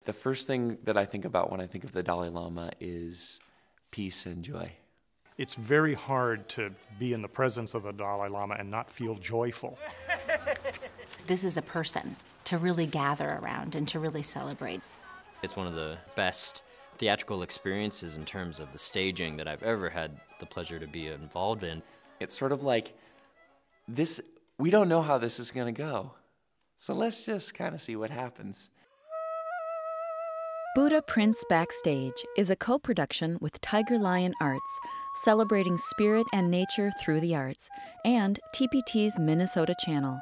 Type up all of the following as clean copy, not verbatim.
The first thing that I think about when I think of the Dalai Lama is peace and joy. It's very hard to be in the presence of the Dalai Lama and not feel joyful. This is a person to really gather around and to really celebrate. It's one of the best theatrical experiences in terms of the staging that I've ever had the pleasure to be involved in. It's sort of like this, we don't know how this is going to go. So let's just kind of see what happens. Buddha Prince Backstage is a co-production with TigerLion Arts, celebrating spirit and nature through the arts, and TPT's Minnesota channel.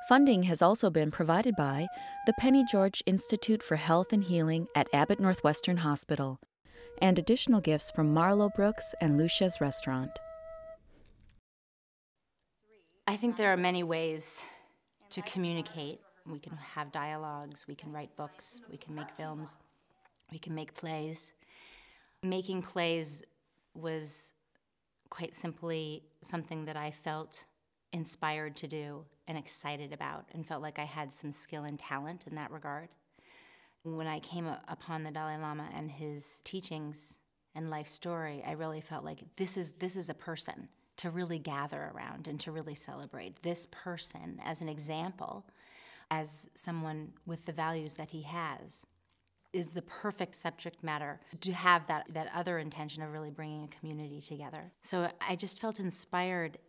Funding has also been provided by the Penny George Institute for Health and Healing at Abbot Northwestern Hospital, and additional gifts from Marlow Brooks and LUCIA'S restaurant. I think there are many ways to communicate. We can have dialogues, we can write books, we can make films, we can make plays. Making plays was quite simply something that I felt inspired to do and excited about, and felt like I had some skill and talent in that regard. When I came upon the Dalai Lama and his teachings and life story, I really felt like this is a person to really gather around and to really celebrate. This person as an example, as someone with the values that he has, is the perfect subject matter to have that other intention of really bringing a community together. So I just felt inspired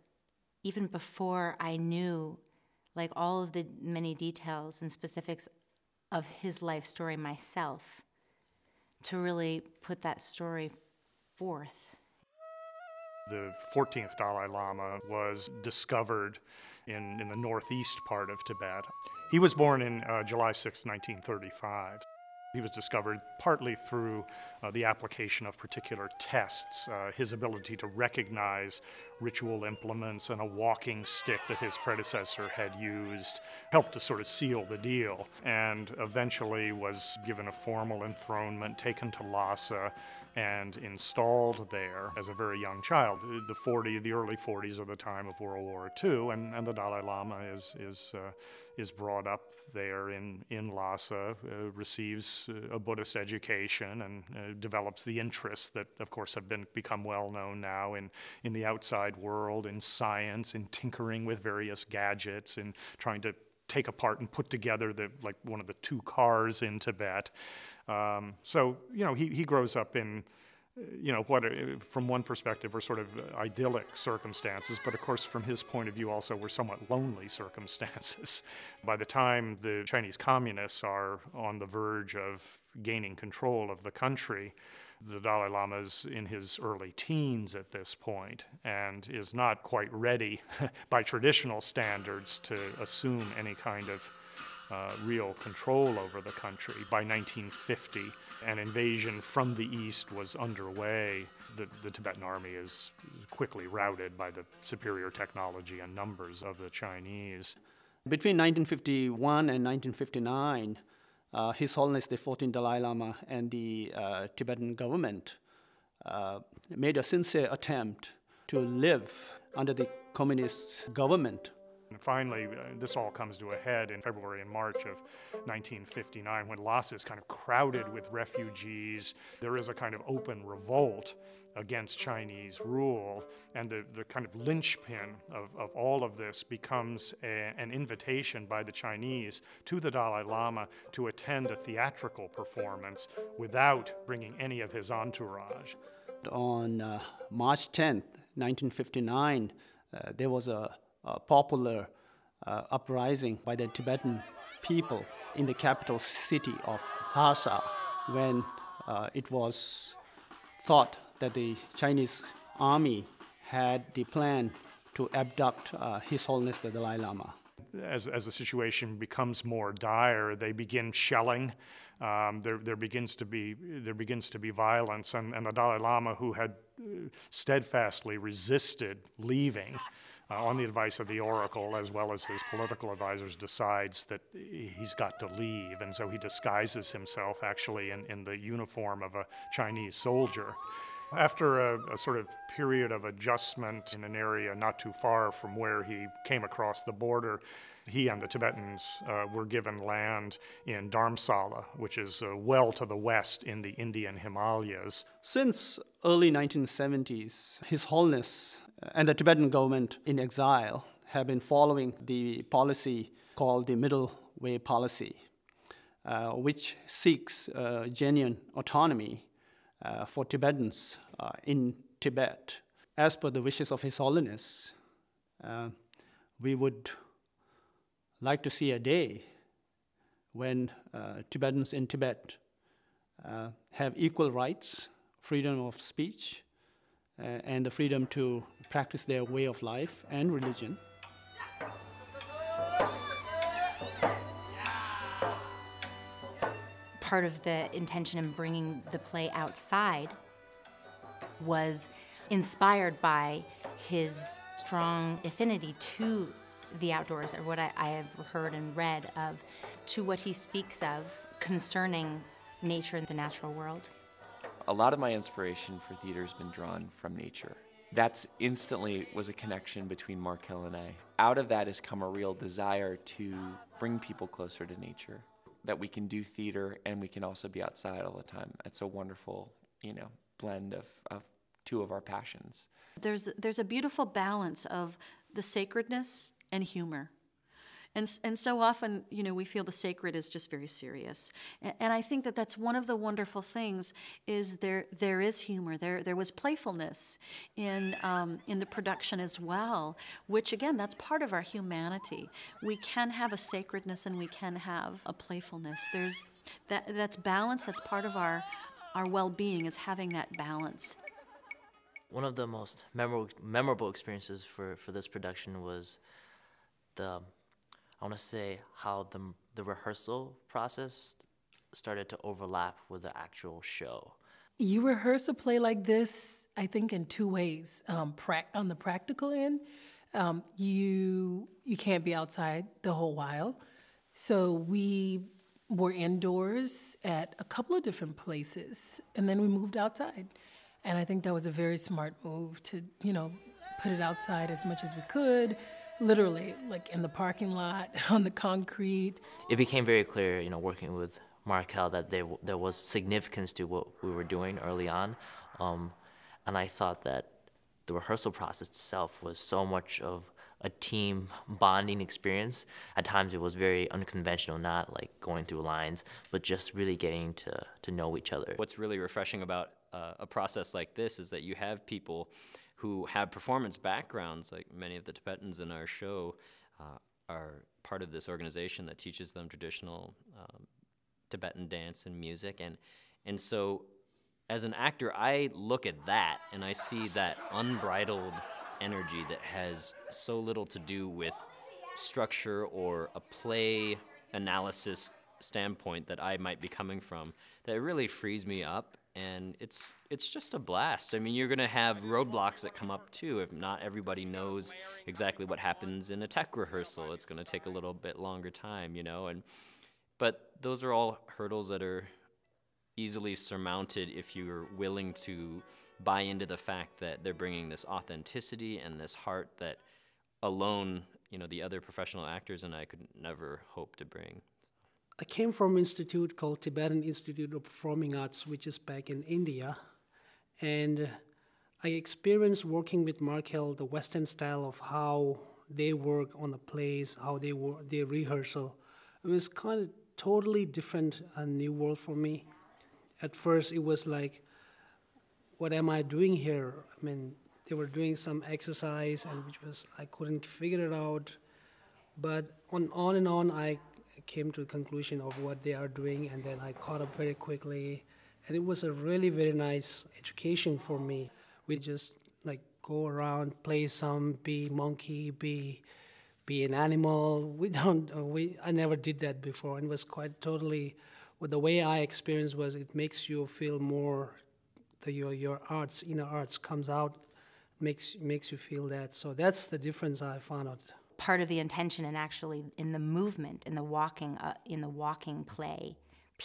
even before I knew like all of the many details and specifics of his life story myself, to really put that story forth. The 14th Dalai Lama was discovered in the northeast part of Tibet. He was born in July 6, 1935. He was discovered partly through the application of particular tests, his ability to recognize ritual implements and a walking stick that his predecessor had used helped to sort of seal the deal, and eventually was given a formal enthronement, taken to Lhasa, and installed there as a very young child. The early 40s are the time of World War II, and the Dalai Lama is brought up there in Lhasa, receives a Buddhist education, and develops the interests that, of course, have become well known now in the outside world, in science, in tinkering with various gadgets, in trying to take apart and put together like one of the two cars in Tibet. So, you know, he grows up in, you know, what from one perspective are sort of idyllic circumstances, but of course from his point of view also were somewhat lonely circumstances. By the time the Chinese communists are on the verge of gaining control of the country, the Dalai Lama is in his early teens at this point and is not quite ready by traditional standards to assume any kind of real control over the country. By 1950, an invasion from the east was underway. The Tibetan army is quickly routed by the superior technology and numbers of the Chinese. Between 1951 and 1959, His Holiness the 14th Dalai Lama and the Tibetan government made a sincere attempt to live under the communist government. And finally, this all comes to a head in February and March of 1959 when Lhasa is kind of crowded with refugees. There is a kind of open revolt against Chinese rule, and the kind of linchpin of all of this becomes an invitation by the Chinese to the Dalai Lama to attend a theatrical performance without bringing any of his entourage. On March 10th, 1959, there was a popular uprising by the Tibetan people in the capital city of Lhasa, when it was thought that the Chinese army had the plan to abduct His Holiness the Dalai Lama. As the situation becomes more dire, they begin shelling. There begins to be violence, and the Dalai Lama, who had steadfastly resisted leaving, on the advice of the oracle as well as his political advisors, decides that he's got to leave, and so he disguises himself actually in the uniform of a Chinese soldier. After a sort of period of adjustment in an area not too far from where he came across the border, He and the Tibetans were given land in Dharamsala, which is well to the west in the Indian Himalayas. Since early 1970s, His Holiness and the Tibetan government in exile have been following the policy called the Middle Way Policy, which seeks genuine autonomy for Tibetans in Tibet. As per the wishes of His Holiness, we would like to see a day when Tibetans in Tibet have equal rights, freedom of speech, and the freedom to practice their way of life and religion. Part of the intention in bringing the play outside was inspired by his strong affinity to the outdoors, or what I have heard and read of, to what he speaks of concerning nature and the natural world. A lot of my inspiration for theater has been drawn from nature. That's instantly was a connection between Markel and I. Out of that has come a real desire to bring people closer to nature, that we can do theater and we can also be outside all the time. It's a wonderful, blend of two of our passions. There's a beautiful balance of the sacredness and humor. And so often, we feel the sacred is just very serious. And I think that that's one of the wonderful things is there is humor. There was playfulness in the production as well, which again, that's part of our humanity. We can have a sacredness and we can have a playfulness. That's balance. That's part of our well-being, is having that balance. One of the most memorable experiences for this production was I want to say how the rehearsal process started to overlap with the actual show. You rehearse a play like this, I think, in two ways. On the practical end, you can't be outside the whole while. So we were indoors at a couple of different places, and then we moved outside. And I think that was a very smart move to, put it outside as much as we could, literally, like in the parking lot, on the concrete. It became very clear, working with Markel, that there was significance to what we were doing early on. And I thought that the rehearsal process itself was so much of a team bonding experience. At times it was very unconventional, not like going through lines, but just really getting to know each other. What's really refreshing about a process like this is that you have people who have performance backgrounds, like many of the Tibetans in our show are part of this organization that teaches them traditional Tibetan dance and music. And so as an actor, I look at that and I see that unbridled energy that has so little to do with structure or a play analysis standpoint that I might be coming from, that really frees me up. And it's just a blast. I mean, you're going to have roadblocks that come up, too. If not everybody knows exactly what happens in a tech rehearsal, it's going to take a little bit longer time, But those are all hurdles that are easily surmounted if you're willing to buy into the fact that they're bringing this authenticity and this heart that alone, the other professional actors and I could never hope to bring. I came from an institute called Tibetan Institute of Performing Arts, which is back in India. And I experienced working with Markel the Western style of how they work on the plays, how they work, their rehearsal. It was kind of totally different, a new world for me. At first, it was like, what am I doing here? I mean, they were doing some exercise, and I couldn't figure it out. But on and on, I came to the conclusion of what they are doing, and then I caught up very quickly. And it was a really very nice education for me. We just go around, play some, be monkey, be an animal. I never did that before, and it was quite totally. Well, the way I experienced was it makes you feel more. Your arts, inner arts, comes out, makes you feel that. So that's the difference I found out. Part of the intention, and actually in the movement, in the walking play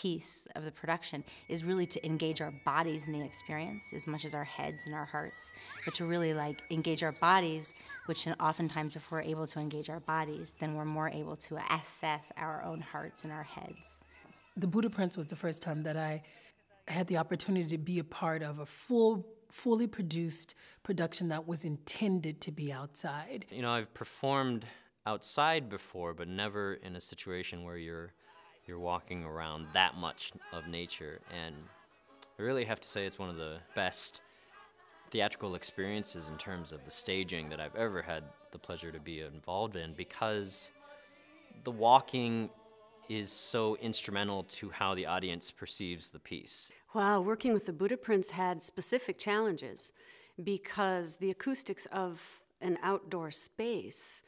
piece of the production is really to engage our bodies in the experience as much as our heads and our hearts, but to really like engage our bodies, which oftentimes if we're able to engage our bodies, then we're more able to assess our own hearts and our heads. The Buddha Prince was the first time that I had the opportunity to be a part of a fully produced production that was intended to be outside. You know, I've performed outside before, but never in a situation where you're walking around that much of nature, and I really have to say it's one of the best theatrical experiences in terms of the staging that I've ever had the pleasure to be involved in, because the walking is so instrumental to how the audience perceives the piece. Wow, working with the Buddha Prince had specific challenges because the acoustics of an outdoor space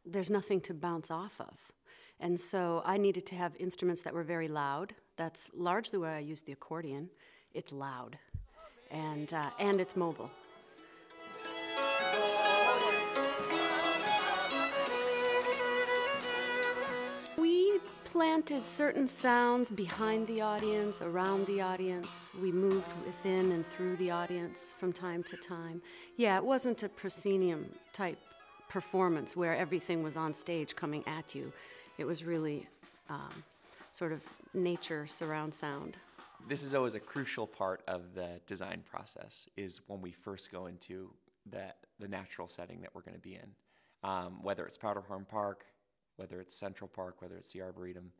there's nothing to bounce off of. And so I needed to have instruments that were very loud. That's largely why I use the accordion. It's loud, and it's mobile. We planted certain sounds behind the audience, around the audience. We moved within and through the audience from time to time. Yeah, it wasn't a proscenium type performance where everything was on stage coming at you. It was really sort of nature surround sound. This is always a crucial part of the design process, is when we first go into the natural setting that we're going to be in. Whether it's Powderhorn Park, whether it's Central Park, whether it's the Arboretum,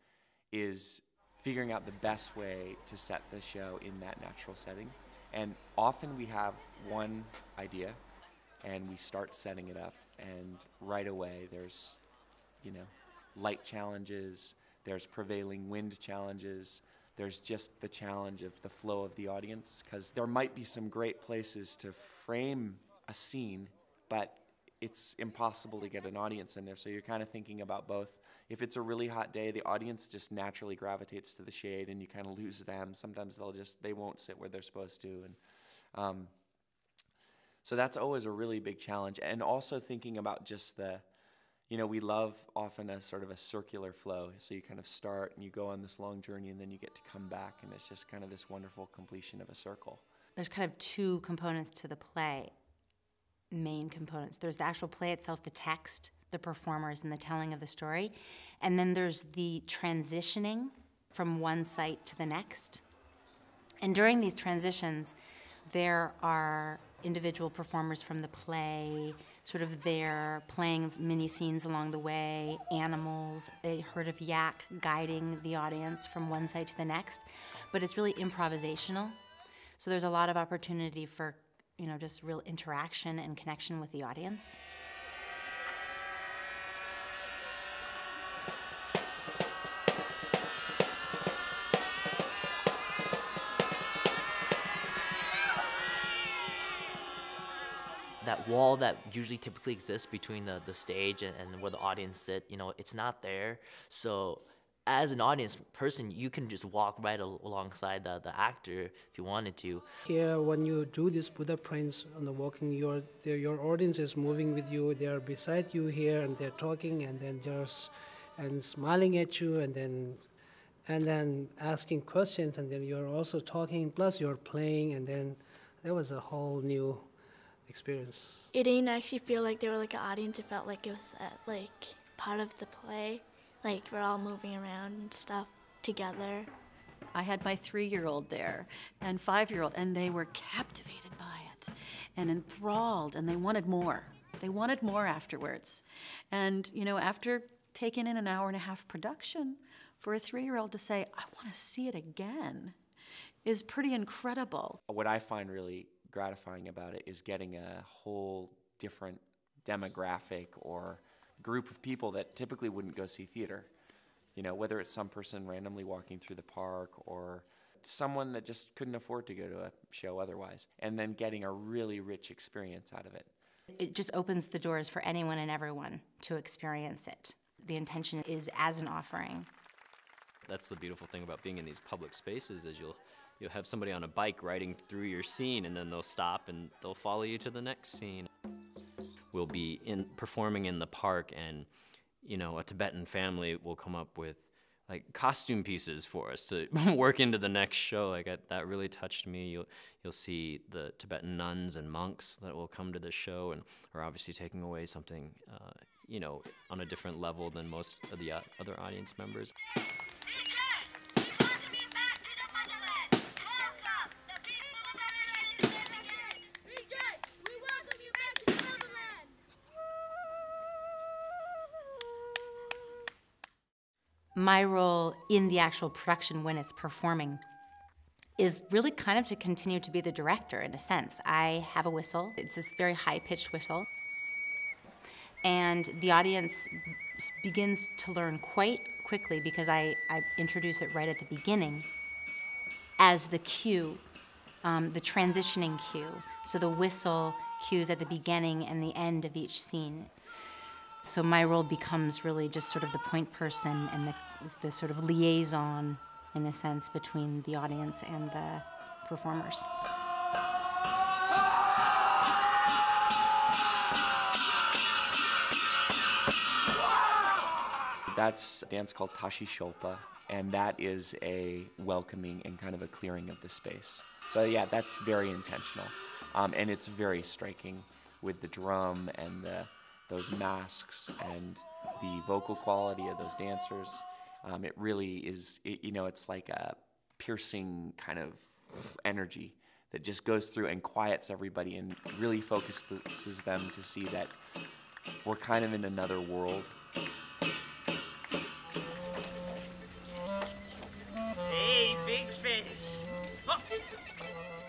is figuring out the best way to set the show in that natural setting. And often we have one idea, and we start setting it up, and right away there's, light challenges, there's prevailing wind challenges, there's just the challenge of the flow of the audience, because there might be some great places to frame a scene, but it's impossible to get an audience in there, so you're kind of thinking about both. If it's a really hot day, the audience just naturally gravitates to the shade, and you kind of lose them. Sometimes they won't sit where they're supposed to, and so that's always a really big challenge. And also thinking about just we love often a sort of a circular flow. So you kind of start and you go on this long journey, and then you get to come back, and it's just kind of this wonderful completion of a circle. There's kind of two components to the play, main components. There's the actual play itself, the text, the performers, and the telling of the story. And then there's the transitioning from one site to the next. And during these transitions, there are individual performers from the play, sort of there playing mini scenes along the way, animals, a herd of yak guiding the audience from one side to the next. But it's really improvisational. So there's a lot of opportunity for, just real interaction and connection with the audience. That wall that usually typically exists between the stage and where the audience sit, it's not there. So as an audience person, you can just walk right alongside the actor if you wanted to. Here, when you do this Buddha Prince on the walking, your audience is moving with you. They are beside you here, and they're talking, and then and smiling at you, and then asking questions, and then you're also talking. Plus, you're playing, and then there was a whole new experience. It didn't actually feel like they were like an audience. It felt like it was part of the play. Like we're all moving around and stuff together. I had my 3-year-old there and 5-year-old, and they were captivated by it and enthralled, and they wanted more. They wanted more afterwards. And, after taking in an 1.5-hour production, for a 3-year-old to say, I want to see it again, is pretty incredible. What I find really gratifying about it is getting a whole different demographic or group of people that typically wouldn't go see theater. Whether it's some person randomly walking through the park or someone that just couldn't afford to go to a show otherwise, and then getting a really rich experience out of it. It just opens the doors for anyone and everyone to experience it. The intention is as an offering. That's the beautiful thing about being in these public spaces, is you'll have somebody on a bike riding through your scene, and then they'll stop and they'll follow you to the next scene. We'll be performing in the park, and a Tibetan family will come up with like costume pieces for us to work into the next show. Like that really touched me. You'll see the Tibetan nuns and monks that will come to the show and are obviously taking away something, you know, on a different level than most of the other audience members. My role in the actual production when it's performing is really kind of to continue to be the director in a sense. I have a whistle. It's this very high-pitched whistle. And the audience begins to learn quite quickly, because I introduce it right at the beginning as the cue, the transitioning cue. So the whistle cues at the beginning and the end of each scene. So my role becomes really just sort of the point person and the sort of liaison, in a sense, between the audience and the performers. That's a dance called Tashi Shulpa, and that is a welcoming and kind of a clearing of the space. So yeah, that's very intentional, and it's very striking with the drum and those masks and the vocal quality of those dancers. It really is, you know, it's like a piercing kind of energy that just goes through and quiets everybody and really focuses them to see that we're kind of in another world. Hey, big fish. Oh.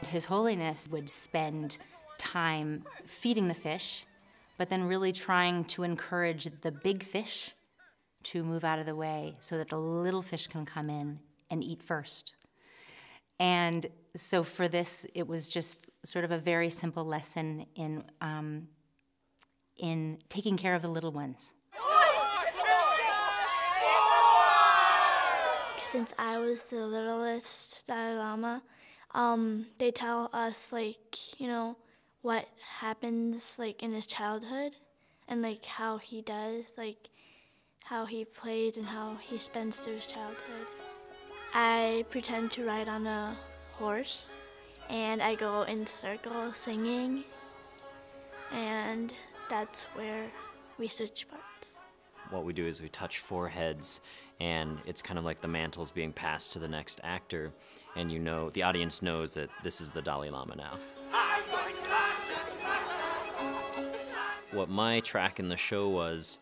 His Holiness would spend time feeding the fish, but then really trying to encourage the big fish to move out of the way so that the little fish can come in and eat first. And so for this, it was just sort of a very simple lesson in taking care of the little ones. Since I was the littlest Dalai Lama, they tell us, like, you know, what happens, like, in his childhood and, like, how he does, like, how he plays and how he spends through his childhood. I pretend to ride on a horse, and I go in circles singing, and that's where we switch parts. What we do is we touch foreheads, and it's kind of like the mantle's being passed to the next actor, and you know, the audience knows that this is the Dalai Lama now. What my track in the show was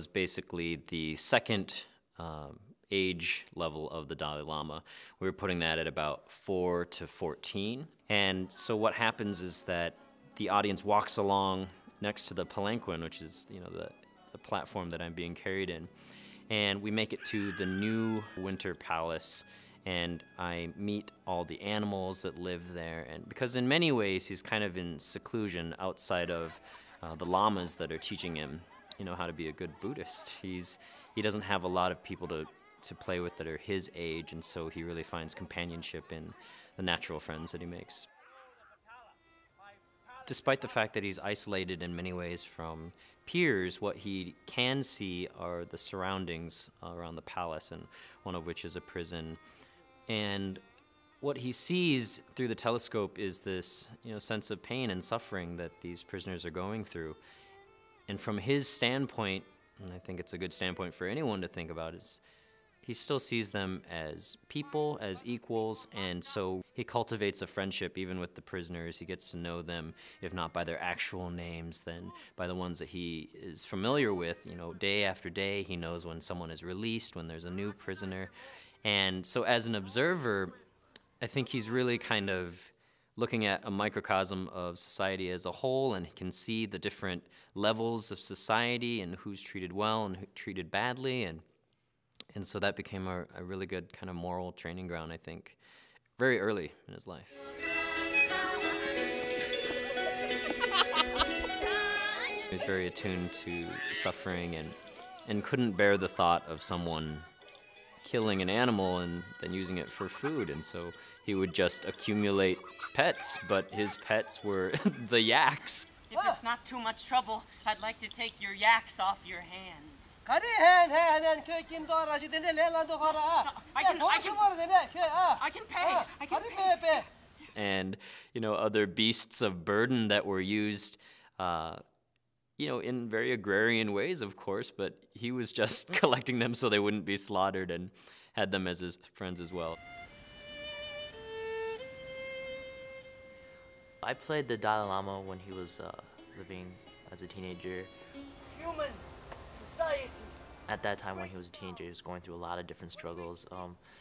basically the second age level of the Dalai Lama. We were putting that at about 4 to 14. And so what happens is that the audience walks along next to the palanquin, which is, you know, the platform that I'm being carried in. And we make it to the new winter palace, and I meet all the animals that live there. And because in many ways he's kind of in seclusion outside of the lamas that are teaching him, you know, how to be a good Buddhist. He doesn't have a lot of people to play with that are his age, and so he really finds companionship in the natural friends that he makes. Despite the fact that he's isolated in many ways from peers, what he can see are the surroundings around the palace, and one of which is a prison. And what he sees through the telescope is this, you know, sense of pain and suffering that these prisoners are going through. And from his standpoint, and I think it's a good standpoint for anyone to think about, is he still sees them as people, as equals, and so he cultivates a friendship even with the prisoners. He gets to know them, if not by their actual names, then by the ones that he is familiar with. You know, day after day, he knows when someone is released, when there's a new prisoner. And so as an observer, I think he's really kind of looking at a microcosm of society as a whole, and he can see the different levels of society and who's treated well and who's treated badly. And so that became a really good kind of moral training ground, I think, very early in his life. He was very attuned to suffering and couldn't bear the thought of someone killing an animal and then using it for food, and so he would just accumulate pets, but his pets were the yaks. If it's not too much trouble, I'd like to take your yaks off your hands. pay. And, you know, other beasts of burden that were used, you know, in very agrarian ways, of course, but he was just collecting them so they wouldn't be slaughtered and had them as his friends as well. I played the Dalai Lama when he was living as a teenager. Human society. At that time when he was a teenager, he was going through a lot of different struggles.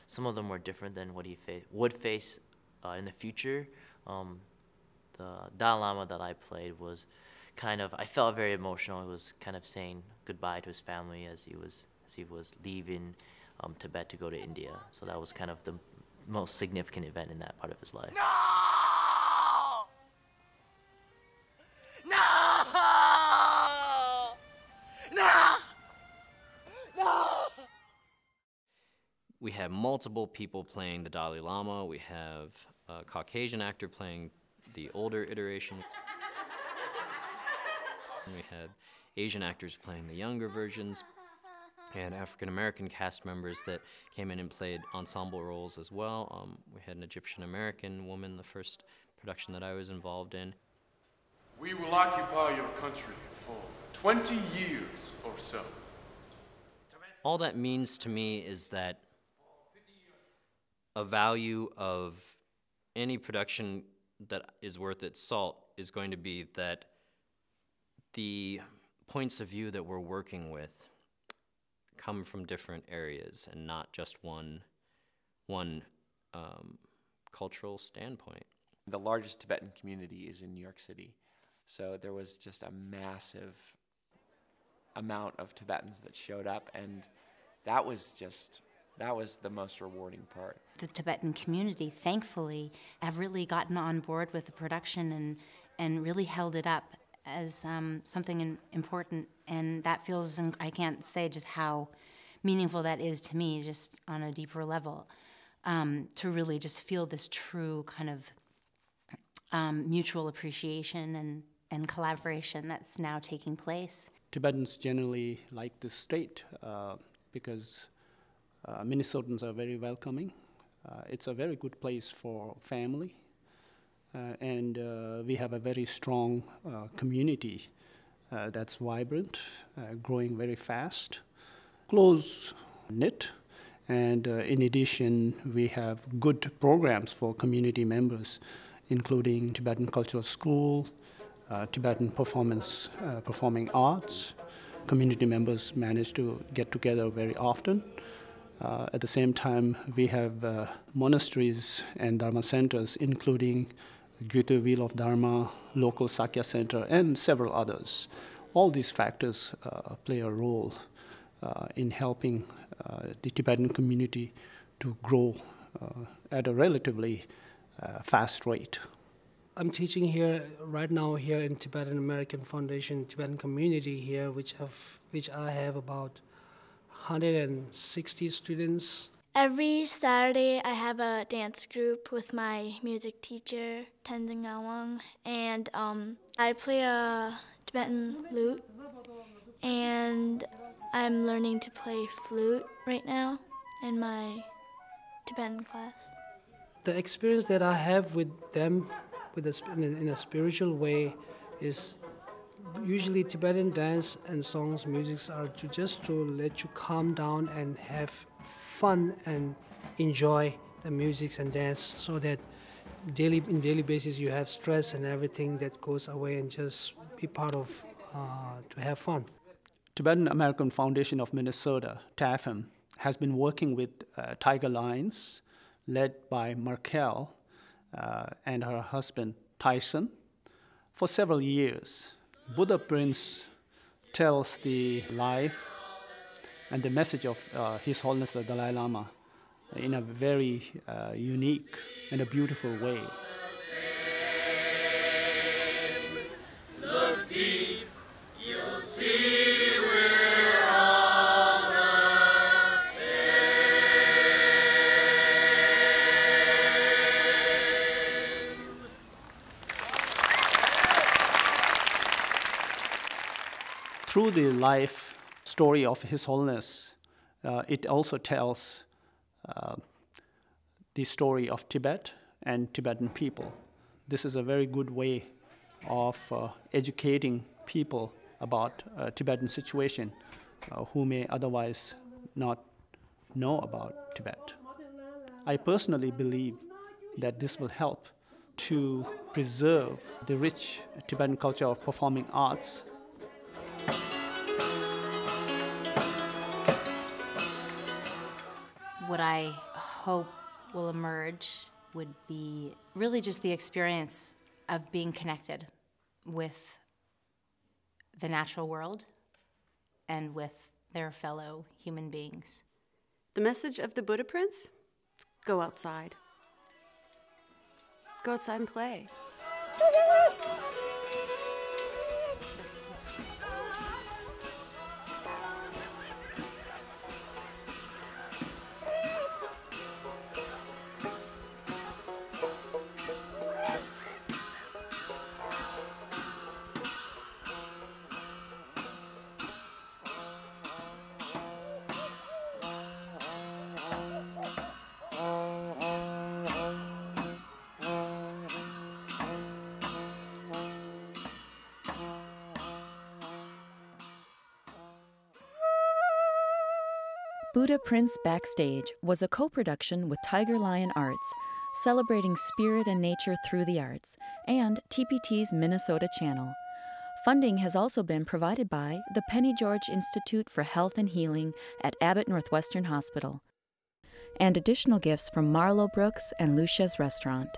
Some of them were different than what he would face in the future. The Dalai Lama that I played was kind of, I felt very emotional. He was kind of saying goodbye to his family as he was leaving Tibet to go to India. So that was kind of the most significant event in that part of his life. No! No! No! No! We have multiple people playing the Dalai Lama. We have a Caucasian actor playing the older iteration. We had Asian actors playing the younger versions, and African-American cast members that came in and played ensemble roles as well. We had an Egyptian-American woman, the first production that I was involved in. We will occupy your country for 20 years or so. All that means to me is that a value of any production that is worth its salt is going to be that the points of view that we're working with come from different areas and not just one cultural standpoint. The largest Tibetan community is in New York City, so there was just a massive amount of Tibetans that showed up, and that was the most rewarding part. The Tibetan community, thankfully, have really gotten on board with the production and really held it up as something important, and that feels, I can't say just how meaningful that is to me, just on a deeper level, to really just feel this true kind of mutual appreciation and collaboration that's now taking place. Tibetans generally like this state because Minnesotans are very welcoming. It's a very good place for family. And we have a very strong community that's vibrant, growing very fast, close-knit, and in addition, we have good programs for community members, including Tibetan Cultural School, Tibetan performing arts. Community members manage to get together very often. At the same time, we have monasteries and dharma centers, including Gyute Wheel of Dharma, local Sakya Center, and several others. All these factors play a role in helping the Tibetan community to grow at a relatively fast rate. I'm teaching here right now here in Tibetan American Foundation Tibetan community here, which I have about 160 students. Every Saturday, I have a dance group with my music teacher, Tenzin Ngawang, and I play a Tibetan lute, and I'm learning to play flute right now in my Tibetan class. The experience that I have with them in a spiritual way is usually Tibetan dance and songs, music are just to let you calm down and have fun and enjoy the music and dance, so that in daily basis you have stress and everything that goes away and just be part of to have fun. Tibetan American Foundation of Minnesota, TAFM, has been working with TigerLions, led by Markel and her husband Tyson, for several years. Buddha Prince tells the life and the message of His Holiness the Dalai Lama in a very unique and a beautiful way. Look deep, you'll see we're all the same. Through the life story of His Holiness, it also tells the story of Tibet and Tibetan people. This is a very good way of educating people about Tibetan situation who may otherwise not know about Tibet. I personally believe that this will help to preserve the rich Tibetan culture of performing arts. What I hope will emerge would be really just the experience of being connected with the natural world and with their fellow human beings. The message of the Buddha Prince? Go outside. Go outside and play. Buddha Prince Backstage was a co-production with TigerLion Arts, celebrating spirit and nature through the arts, and TPT's Minnesota channel. Funding has also been provided by the Penny George Institute for Health and Healing at Abbot Northwestern Hospital, and additional gifts from Marlow Brooks and LUCIA'S restaurant.